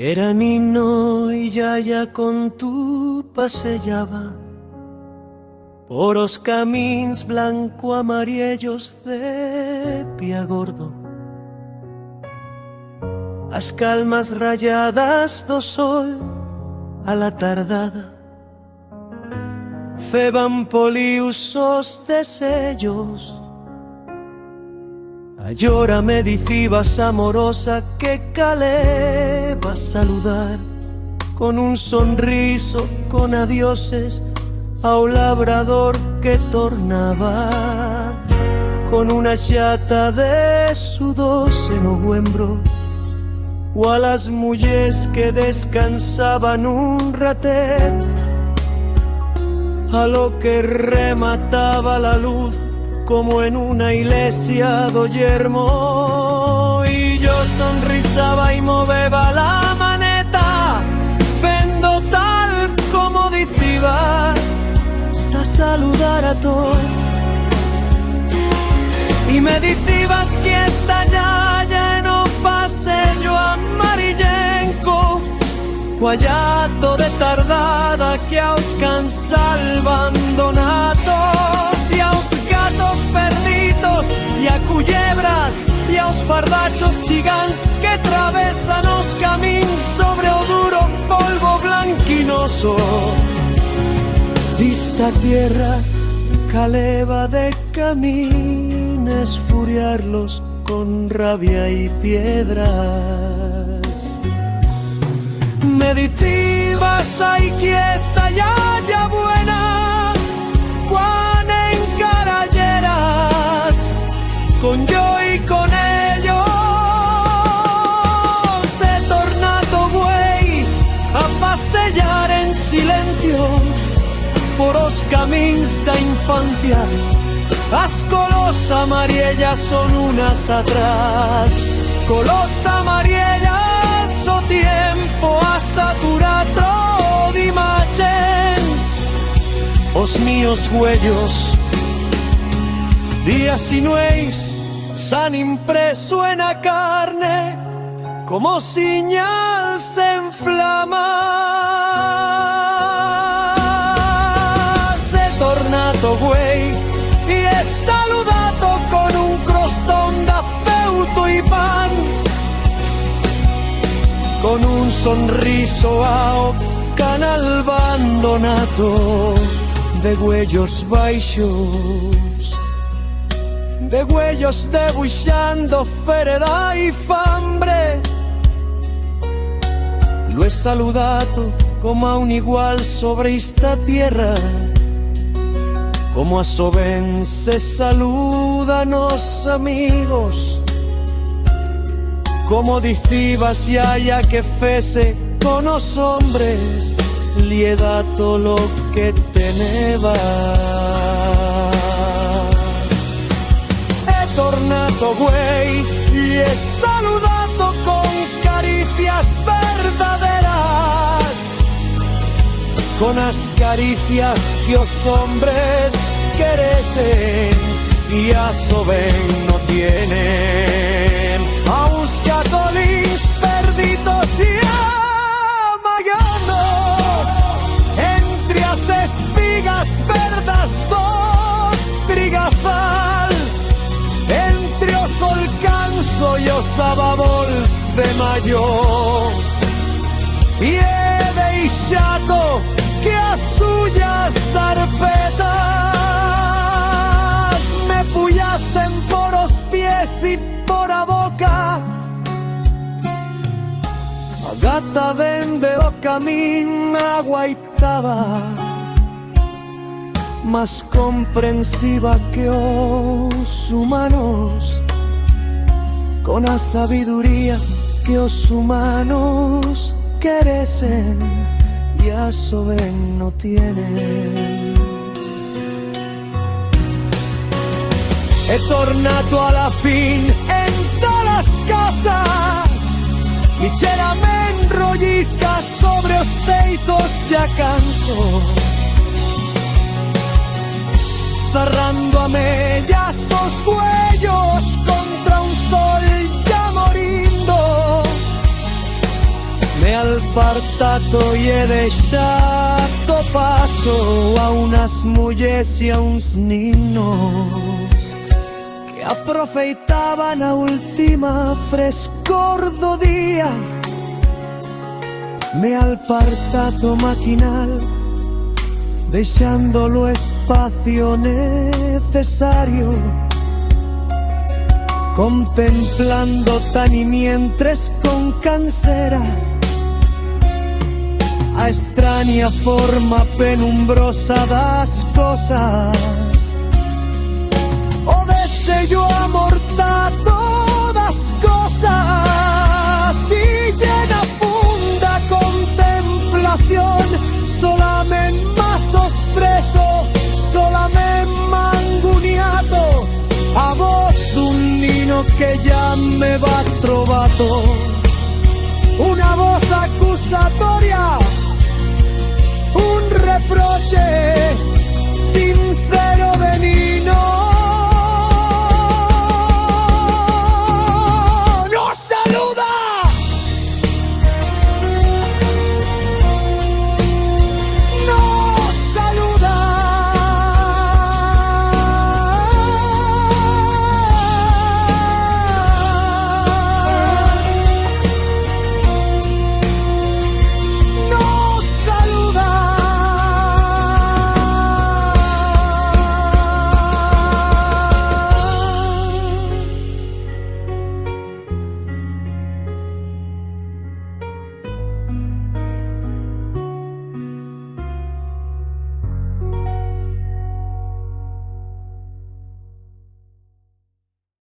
Era nino y ya con tu passejava por os camins blanco-amarillos de Piagordo. As calmas rayadas do sol a la tardada feban polius os desellos. A llora me dicibas amorosa que caleba saludar con un sonriso, con adioses ao labrador que tornaba con una xata de sudos no guembro, o a las mullers que descansaban un ratet a lo que remataba la luz como en una iglesia do yermo. Y yo sonrisaba y moveba la maneta fendo tal como dicibas ta saludar a todos. Y me dicibas que esta ya en o pasello amarillenco cuallato de tardada que aos cansal abandonados y aos gatos perdidos y a culebras y aos fardachos chigans que travesan os camins sobre o duro polvo blanquinoso d'ista tierra caleva de camines furiarlos con rabia y piedras. Me dicibas ay que esta ya buena cuán encaralleras con yo y con ellos he tornado güey a pasellar en silencio por os camins da infancia. As colos amarillas son unas atrás, colos amarillas o tiempo a saturato di machens os míos huellos días y nueis s'han impreso en la carne como señal se inflama. Se tornato güey y he saludado con un crostón de feuto y pan, con un sonriso a canal abandonato de huellos baixos, de huellos debuixando fereda y fambre. Lo he saludado como a un igual sobre esta tierra, como a soben se saludan los amigos, como dicibas ya que fese con los hombres li he dato lo que teneba. He tornato güey y he saludado con caricias verdaderas, con las caricias que os hombres queresen y a soben no tienen, a uns catolins perdidos y amaganos entre as espigas verdas dos trigafals, entre o sol canso y os ababols de mayo. Y he deixado que as suyas zarpetas me pullasen por os pies y por a boca. A gata vende o camín aguaitaba, más comprensiva que os humanos, con la sabiduría que os humanos queresen y a soben no tienen. He tornato a la fin en todas las casas, Michela me enrollisca sobre os teitos ya canso, cerrando a mellas os cuellos contra un sol ya morindo. Me apartato i he deixato passo a unas mulles e a uns ninos que aproveitaban a última frescor do día. Me apartato maquinal, deixando lo espacio necesario, contemplando tan y mientras con cansera a extraña forma penumbrosa das cosas. O desejo amortar todas cosas y llena funda contemplación. Solamente más sorpreso, solamente manguniato a voz d'un nino que ya me va trovato. Una voz accusatoria